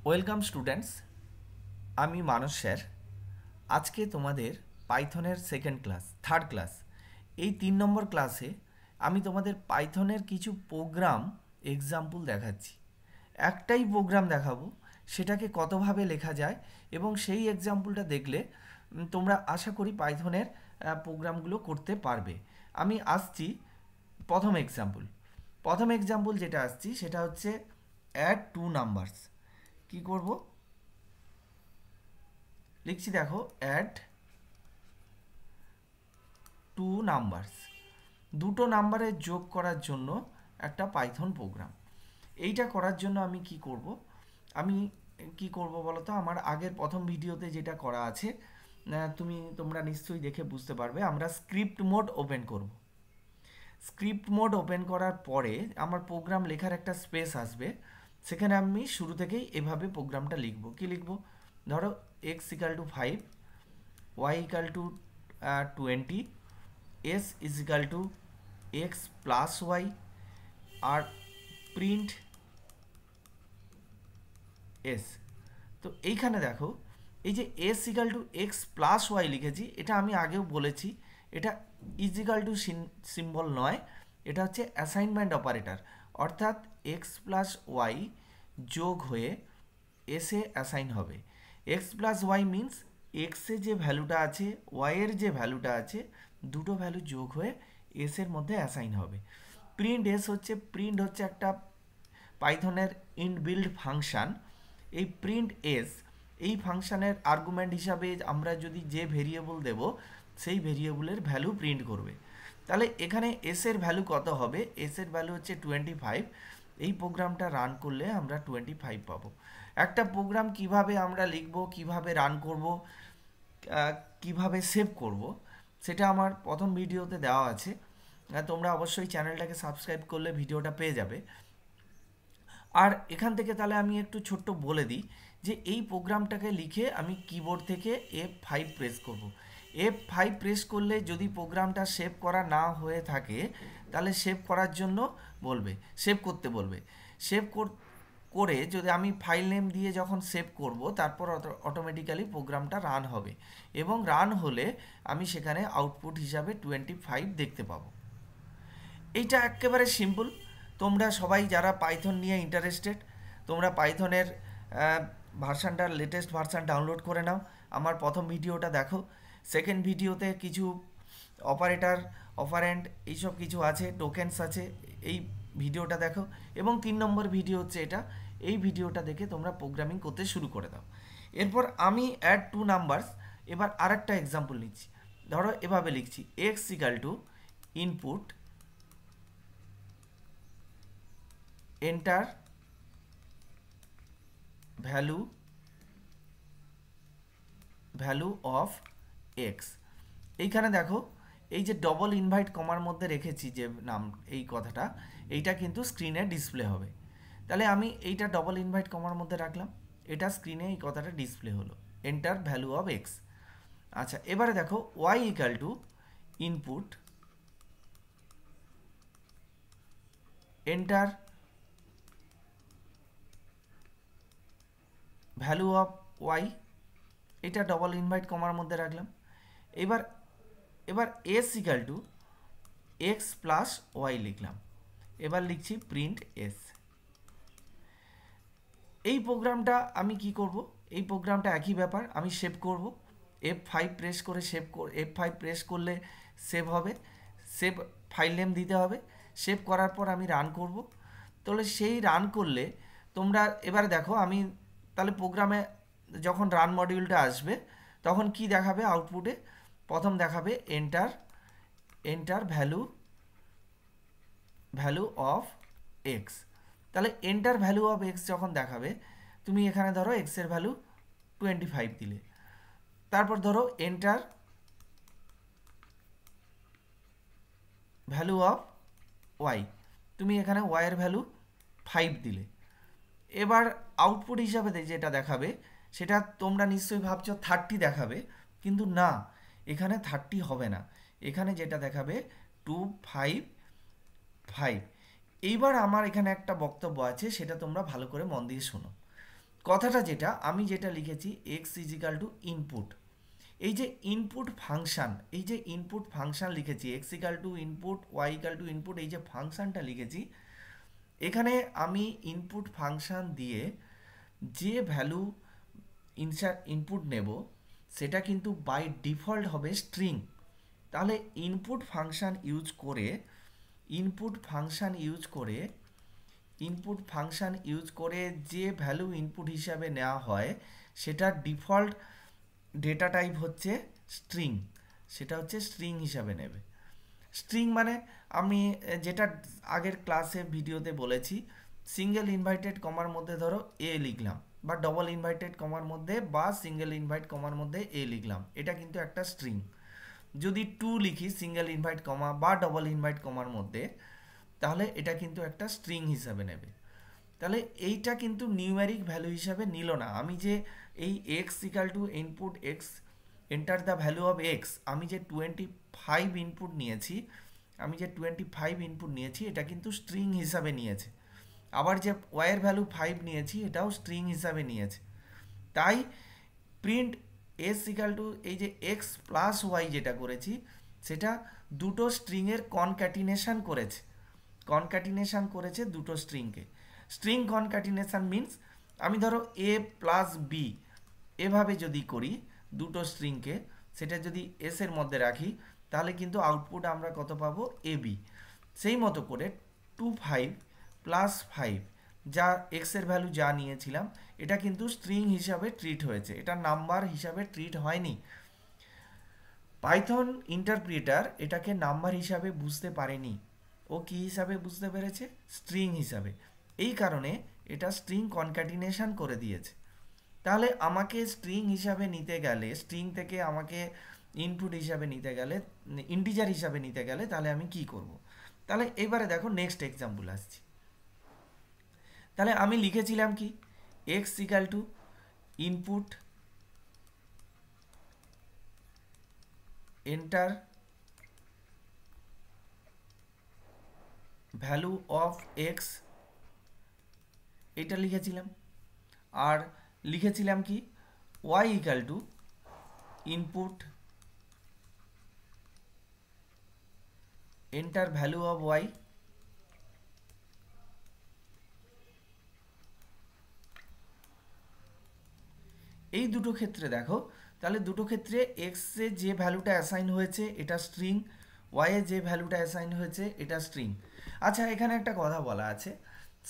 Welcome students, আমি মানস sir. আজকে তোমাদের পাইথনের সেকেন্ড ক্লাস, থার্ড ক্লাস, এই 3 নম্বর ক্লাসে আমি তোমাদের পাইথনের কিছু প্রোগ্রাম এক্সাম্পল দেখাচ্ছি। একটাই প্রোগ্রাম দেখাবো, সেটাকে কতভাবে লেখা যায় এবং সেই এক্সাম্পলটা দেখলে তোমরা আশা করি পাইথনের প্রোগ্রামগুলো করতে পারবে। আমি আসছি প্রথম এক্সাম্পল যেটা আসছি সেটা হচ্ছে অ্যাড টু নাম্বারস। কি করব? লিখছি, দেখো, অ্যাড টু নাম্বারস, দুটো নাম্বারের যোগ করার জন্য একটা পাইথন প্রোগ্রাম। এইটা করার জন্য আমি কি করব বলো তো? আমার আগের প্রথম ভিডিওতে যেটা করা আছে, তোমরা নিশ্চয়ই দেখে বুঝতে পারবে। আমরা স্ক্রিপ্ট মোড ওপেন করব। স্ক্রিপ্ট মোড ওপেন করার পরে আমার প্রোগ্রাম লেখার একটা স্পেস আসবে। সেখানে আমি শুরু থেকেই এভাবে প্রোগ্রামটা লিখব। কি লিখব? ধরো x equal to 5, y equal to 20, s is equal to x plus y, আর প্রিন্ট এস। তো এইখানে দেখো, এই যে s equal to x plus y লিখেছি, এটা আমি আগেও বলেছি, এটা ইজ ইকাল টু সিম্বল নয়, এটা হচ্ছে অ্যাসাইনমেন্ট অপারেটর। অর্থাৎ এক্স প্লাস ওয়াই যোগ হয়ে এসে অ্যাসাইন হবে। এক্স প্লাস ওয়াই মিন্স এক্সে যে ভ্যালুটা আছে, ওয়াইয়ের যে ভ্যালুটা আছে, দুটো ভ্যালু যোগ হয়ে এসের মধ্যে অ্যাসাইন হবে। প্রিন্ট হচ্ছে একটা পাইথনের ইনবিল্ড ফাংশান। এই প্রিন্ট এস, এই ফাংশানের আর্গুমেন্ট হিসাবে আমরা যদি যে ভেরিয়েবল দেব, সেই ভেরিয়েবলের ভ্যালু প্রিন্ট করবে। তাহলে এখানে এস এর ভ্যালু কত হবে? এস এর ভ্যালু হচ্ছে 25। এই প্রোগ্রামটা রান করলে আমরা 25 পাবো। একটা প্রোগ্রাম কিভাবে আমরা লিখব, কিভাবে রান করব, কিভাবে সেভ করব, সেটা আমার প্রথম ভিডিওতে দেওয়া আছে। তোমরা অবশ্যই চ্যানেলটাকে সাবস্ক্রাইব করলে ভিডিওটা পেয়ে যাবে। আর এখান থেকে তাহলে আমি একটু ছোট্ট বলে দিই যে এই প্রোগ্রামটাকে লিখে আমি কিবোর্ড থেকে F5 প্রেস করব। F5 প্রেস করলে যদি প্রোগ্রামটা সেভ করা না হয়ে থাকে, তাহলে সেভ করার জন্য বলবে, সেভ করতে বলবে। সেভ করে যদি আমি ফাইল নেম দিয়ে যখন সেভ করব, তারপর অটোমেটিক্যালি প্রোগ্রামটা রান হবে এবং রান হলে আমি সেখানে আউটপুট হিসাবে 25 দেখতে পাবো। এইটা একেবারে সিম্পল। তোমরা সবাই যারা পাইথন নিয়ে ইন্টারেস্টেড, তোমরা পাইথনের ভার্সানটার লেটেস্ট ভার্সান ডাউনলোড করে নাও। আমার প্রথম ভিডিওটা দেখো। সেকেন্ড ভিডিওতে কিছু অপারেটর, অপারেন্ট, এইসব কিছু আছে, টোকেনস আছে, এই ভিডিওটা দেখো। এবং 3 নম্বর ভিডিও হচ্ছে এটা। এই ভিডিওটা দেখে তোমরা প্রোগ্রামিং করতে শুরু করে দাও। এরপর আমি অ্যাড টু নাম্বারস, এবার আরেকটা এক্সাম্পল নিচ্ছি। ধরো এভাবে লিখছি, x equal to input enter value of x. এইখানে দেখো, এই যে ডবল ইনভাইট কমার মধ্যে রেখেছি যে নাম, এই কথাটা, এইটা কিন্তু স্ক্রিনে ডিসপ্লে হবে। তাহলে আমি এইটা ডবল ইনভাইট কমার মধ্যে রাখলাম, এটা স্ক্রিনে এই কথাটা ডিসপ্লে হলো, এন্টার ভ্যালু অফ এক্স। আচ্ছা, এবারে দেখো y equal to input enter value of y, এটা ডবল ইনভাইট কমার মধ্যে রাখলাম। এবার এবার s equal to x plus y লিখলাম। এবার লিখছি প্রিন্ট এস। এই প্রোগ্রামটা আমি কি করব? এই প্রোগ্রামটা একই ব্যাপার, আমি সেভ করব। F5 প্রেস করে F5 প্রেস করলে সেভ হবে। সেভ ফাইল নেম দিতে হবে। সেভ করার পর আমি রান করব। তাহলে সেই রান করলে তোমরা এবারে দেখো, আমি তাহলে প্রোগ্রামে যখন রান মডিউলটা আসবে, তখন কি দেখাবে আউটপুটে? প্রথম দেখাবে এন্টার ভ্যালু অফ এক্স। তাহলে এন্টার ভ্যালু অফ এক্স যখন দেখাবে, তুমি এখানে ধরো এক্সের ভ্যালু 25 দিলে। তারপর ধরো এন্টার ভ্যালু অফ ওয়াই, তুমি এখানে ওয়াইয়ের ভ্যালু 5 দিলে। এবার আউটপুট হিসাবে যেটা দেখাবে, সেটা তোমরা নিশ্চয়ই ভাবছো 30 দেখাবে, কিন্তু না, এখানে 30 হবে না। এখানে যেটা দেখাবে 255। এইবার আমার এখানে একটা বক্তব্য আছে, সেটা তোমরা ভালো করে মন দিয়ে শোনো। কথাটা যেটা আমি যেটা লিখেছি এক্স ইজিক্যাল টু ইনপুট, এই যে ইনপুট ফাংশান, এই যে ইনপুট ফাংশান লিখেছি x equal to input y equal to input, এই যে ফাংশানটা লিখেছি এখানে আমি ইনপুট ফাংশান দিয়ে যে ভ্যালু ইনপুট নেব সেটা কিন্তু বাই ডিফল্ট হবে স্ট্রিং। তাহলে ইনপুট ফাংশান ইউজ করে ইনপুট ফাংশান ইউজ করে ইনপুট ফাংশান ইউজ করে যে ভ্যালু ইনপুট হিসাবে নেওয়া হয় সেটার ডিফল্ট ডেটা টাইপ হচ্ছে স্ট্রিং, সেটা হচ্ছে স্ট্রিং হিসাবে নেবে। স্ট্রিং মানে আমি যেটা আগের ক্লাসে ভিডিওতে বলেছি, সিঙ্গেল ইনভাইটেড কমার মধ্যে ধরো এ লিখলাম, বা ডবল ইনভাইটেড কমার মধ্যে বা সিঙ্গেল ইনভাইট কমার মধ্যে এ লিখলাম, এটা কিন্তু একটা স্ট্রিং। যদি টু লিখি সিঙ্গেল ইনভাইট কমা বা ডবল ইনভাইট কমার মধ্যে, তাহলে এটা কিন্তু একটা স্ট্রিং হিসাবে নেবে। তাহলে এইটা কিন্তু নিউমেরিক ভ্যালু হিসাবে নিল না। আমি যে এই x equal to input x enter the value of x, আমি যে 25 ইনপুট নিয়েছি, এটা কিন্তু স্ট্রিং হিসাবে নিয়েছে। আবার যে ওয়াইয়ের ভ্যালু 5 নিয়েছি এটাও স্ট্রিং হিসাবে নিয়েছে। তাই প্রিন্ট এস ইকাল টু এই যে এক্স প্লাস ওয়াই যেটা করেছি সেটা দুটো স্ট্রিংয়ের কনক্যাটিনেশন করেছে দুটো স্ট্রিংকে। স্ট্রিং কনক্যাটিনেশন মিন্স আমি ধরো এ প্লাস বি এভাবে যদি করি দুটো স্ট্রিংকে, সেটা যদি এস এর মধ্যে রাখি তাহলে কিন্তু আউটপুট আমরা কত পাবো, এ বি। সেই মতো করে 25 প্লাস 5 যা এক্স এর ভ্যালু যা নিয়েছিলাম এটা কিন্তু স্ট্রিং হিসাবে ট্রিট হয়েছে, এটা নাম্বার হিসাবে ট্রিট হয়নি। পাইথন ইন্টারপ্রিটার এটাকে নাম্বার হিসাবে বুঝতে পারেনি, ও কি হিসাবে বুঝতে পেরেছে, স্ট্রিং হিসাবে। এই কারণে এটা স্ট্রিং কনক্যাটিনেশন করে দিয়েছে। তাহলে আমাকে স্ট্রিং হিসাবে নিতে গেলে, স্ট্রিং থেকে আমাকে ইনপুট হিসাবে নিতে গেলে, ইন্টিজার হিসাবে নিতে গেলে তাহলে আমি কি করব। তাহলে এবারে দেখো নেক্সট এক্সাম্পল আসছি। তাহলে আমি লিখেছিলাম কি x equal to input enter value of x, এটা লিখেছিলাম। আর লিখেছিলাম কি y equal to input enter value of y. এই দুটো ক্ষেত্রে দেখো, তাহলে দুটো ক্ষেত্রে এক্স এ যে ভ্যালুটা অ্যাসাইন হয়েছে এটা স্ট্রিং, ওয়াই এ যে ভ্যালুটা অ্যাসাইন হয়েছে এটা স্ট্রিং। আচ্ছা এখানে একটা কথা বলা আছে,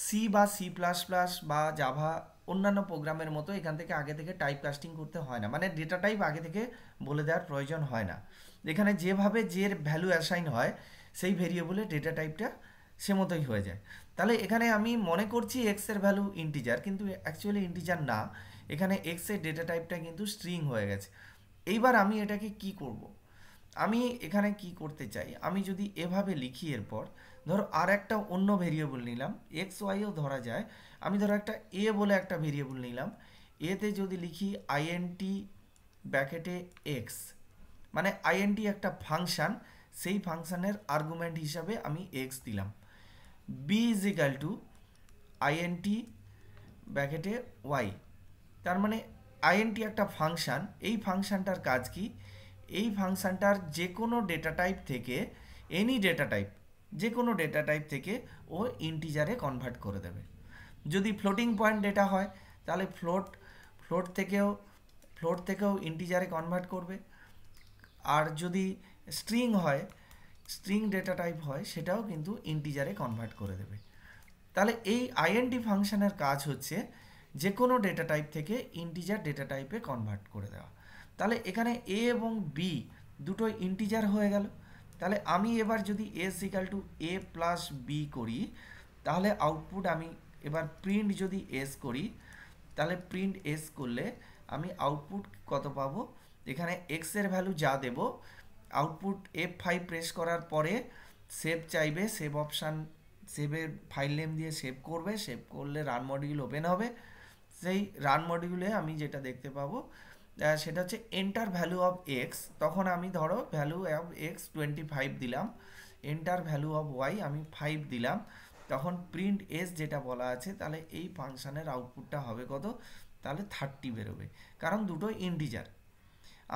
সি বা সি প্লাস প্লাস বা জাভা অন্যান্য প্রোগ্রামের মতো এখান থেকে আগে থেকে টাইপ কাস্টিং করতে হয় না, মানে ডেটা টাইপ আগে থেকে বলে দেওয়ার প্রয়োজন হয় না। এখানে যেভাবে যে ভ্যালু অ্যাসাইন হয় সেই ভেরিয়েবলে ডেটা টাইপটা সে মতোই হয়ে যায়। তাহলে এখানে আমি মনে করছি এক্স এর ভ্যালু ইন্টিজার, কিন্তু অ্যাকচুয়ালি ইন্টিজার না, এখানে এক্স এর ডেটা টাইপটা কিন্তু স্ট্রিং হয়ে গেছে। এইবার আমি এটাকে কি করব, আমি এখানে কি করতে চাই, আমি যদি এভাবে লিখি এরপর ধরো আর একটা অন্য ভেরিয়েবল নিলাম, এক্স ওয়াইও ধরা যায়, আমি ধরো একটা এ বলে একটা ভেরিয়েবল নিলাম, এতে যদি লিখি আইএনটি ব্র্যাকেটে এক্স, মানে আইএনটি একটা ফাংশান, সেই ফাংশানের আর্গুমেন্ট হিসাবে আমি এক্স দিলাম। B is equal to INT ব্র্যাকেটে ওয়াই, তার মানে আইএনটি একটা ফাংশান, এই ফাংশানটার কাজ কি, এই ফাংশানটার যে কোনো ডেটা টাইপ থেকে, এনি ডেটা টাইপ, যে কোনো ডেটা টাইপ থেকে ও ইন্টিজারে কনভার্ট করে দেবে। যদি ফ্লোটিং পয়েন্ট ডেটা হয় তাহলে ফ্লোট থেকেও ইন্টিজারে কনভার্ট করবে, আর যদি স্ট্রিং হয়, স্ট্রিং ডেটা টাইপ হয় সেটাও কিন্তু ইন্টিজারে কনভার্ট করে দেবে। তাহলে এই আইএনটি ফাংশনের কাজ হচ্ছে যে কোনো ডেটা টাইপ থেকে ইন্টিজার ডেটা টাইপে কনভার্ট করে দেওয়া। তাহলে এখানে এ এবং বি দুটো ইন্টিজার হয়ে গেল। তাহলে আমি এবার যদি s equal to a plus b করি তাহলে আউটপুট আমি এবার প্রিন্ট যদি এস করি, তাহলে প্রিন্ট এস করলে আমি আউটপুট কত পাবো, এখানে এক্স এর ভ্যালু যা দেব, আউটপুট F5 প্রেস করার পরে সেভ চাইবে, সেভ অপশান, সেভের ফাইল নেম দিয়ে সেভ করবে, সেভ করলে রান মডিউল ওপেন হবে। সেই রান মডিউলে আমি যেটা দেখতে পাবো সেটা হচ্ছে এন্টার ভ্যালু অফ এক্স, তখন আমি ধরো ভ্যালু অফ এক্স 25 দিলাম, এন্টার ভ্যালু অফ ওয়াই আমি 5 দিলাম, তখন প্রিন্ট এস যেটা বলা আছে, তাহলে এই ফাংশানের আউটপুটটা হবে কত, তাহলে 30 বেরোবে, কারণ দুটো ইন্টিজার।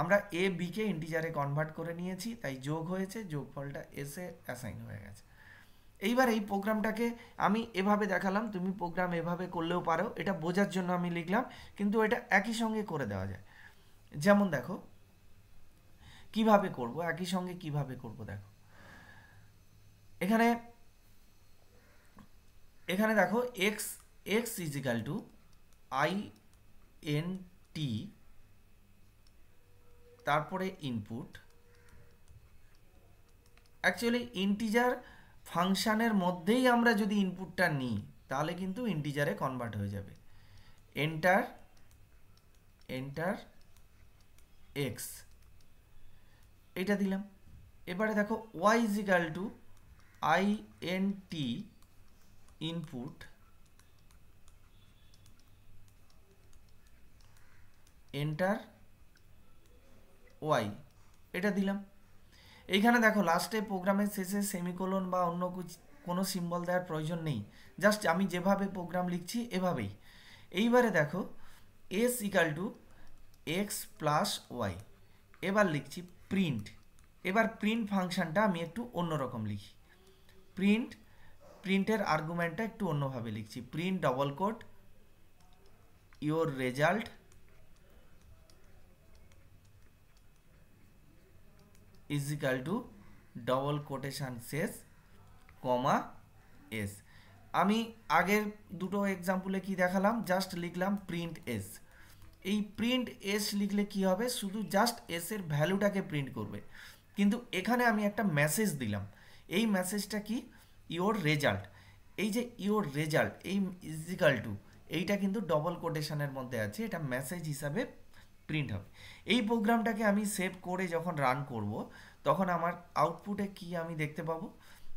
আমরা এ বিকে ইন্টিজারে কনভার্ট করে নিয়েছি, তাই যোগ হয়েছে, যোগফলটা এসে অ্যাসাইন হয়ে গেছে। এইবার এই প্রোগ্রামটাকে আমি এভাবে দেখালাম, তুমি প্রোগ্রাম এভাবে করলেও পারো, এটা বোঝার জন্য আমি লিখলাম, কিন্তু এটা একই সঙ্গে করে দেওয়া যায়। যেমন দেখো কিভাবে করব, একই সঙ্গে কিভাবে করব দেখো, এখানে এখানে দেখো x x equal to i n t, তারপরে ইনপুট। অ্যাকচুয়ালি ইন্টিজার ফাংশানের মধ্যেই আমরা যদি ইনপুটটা নিই তাহলে কিন্তু ইন্টিজারে কনভার্ট হয়ে যাবে। এন্টার এন্টার এক্স, এটা দিলাম। এবারে দেখো y equal to i n t input enter y, এটা দিলাম। এইখানে দেখো লাস্টে প্রোগ্রামের শেষে সেমিকোলন বা অন্য কোনো সিম্বল দেওয়ার প্রয়োজন নেই, জাস্ট আমি যেভাবে প্রোগ্রাম লিখছি এভাবেই। এইবারে দেখো s equal to x plus y, এবার লিখছি প্রিন্ট। এবার প্রিন্ট ফাংশনটা আমি একটু অন্যরকম লিখি, প্রিন্টের আর্গুমেন্টটা একটু অন্যভাবে লিখছি, print double quote your result is equal to double quotation শেষ কমা এস। আমি আগের দুটো এক্সাম্পলে কি দেখালাম, জাস্ট লিখলাম প্রিন্ট এস। এই প্রিন্ট এস লিখলে কি হবে, শুধু জাস্ট এস এর ভ্যালুটাকে প্রিন্ট করবে, কিন্তু এখানে আমি একটা মেসেজ দিলাম। এই মেসেজটা কি, ইওর রেজাল্ট। এই যে ইওর রেজাল্ট, এই ইজিক্যাল টু, এইটা কিন্তু ডবল কোটেশনের মধ্যে আছে, এটা মেসেজ হিসাবে প্রিন্ট হবে। এই প্রোগ্রামটাকে আমি সেভ করে যখন রান করব তখন আমার আউটপুটে কি আমি দেখতে পাবো,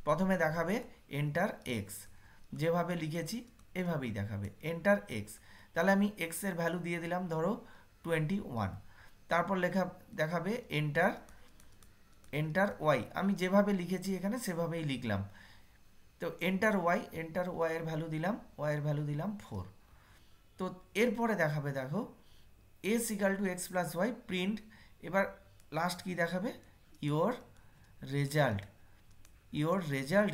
প্রথমে দেখাবে এন্টার এক্স, যেভাবে লিখেছি এভাবেই দেখাবে এন্টার এক্স। তাহলে আমি এক্স এর ভ্যালু দিয়ে দিলাম ধরো 21, তারপর দেখাবে এন্টার এন্টার ওয়াই, আমি যেভাবে লিখেছি এখানে সেভাবেই লিখলাম। তো এন্টার ওয়াই এর ভ্যালু দিলাম, ওয়াই এর ভ্যালু দিলাম 4। তো এরপরে দেখাবে দেখো s equal to x plus y print, এবার লাস্ট কি দেখাবে, your result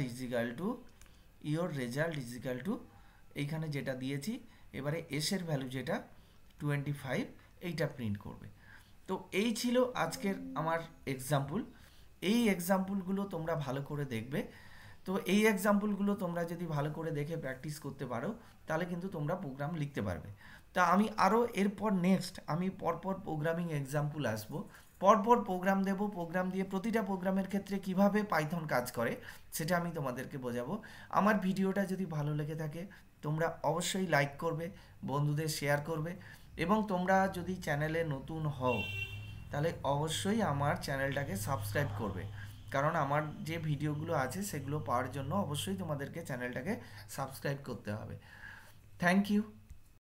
is equal to এইখানে যেটা দিয়েছি, এবারে এস এর ভ্যালু যেটা 25, এইটা প্রিন্ট করবে। তো এই ছিল আজকের আমার এক্সাম্পল। এই এক্সাম্পলগুলো তোমরা ভালো করে দেখবে। তো এই এক্সাম্পলগুলো তোমরা যদি ভালো করে দেখে প্র্যাকটিস করতে পারো তাহলে কিন্তু তোমরা প্রোগ্রাম লিখতে পারবে। তা আমি আরও এরপর নেক্সট আমি পরপর প্রোগ্রামিং এক্সাম্পল আসবো, পরপর প্রোগ্রাম দেব, প্রোগ্রাম দিয়ে প্রতিটা প্রোগ্রামের ক্ষেত্রে কিভাবে পাইথন কাজ করে সেটা আমি তোমাদেরকে বোঝাবো। আমার ভিডিওটা যদি ভালো লেগে থাকে তোমরা অবশ্যই লাইক করবে, বন্ধুদের শেয়ার করবে, এবং তোমরা যদি চ্যানেলে নতুন হও তাহলে অবশ্যই আমার চ্যানেলটাকে সাবস্ক্রাইব করবে, কারণ আমার যে ভিডিওগুলো আছে সেগুলো পাওয়ার জন্য অবশ্যই তোমাদেরকে চ্যানেলটাকে সাবস্ক্রাইব করতে হবে। Thank you.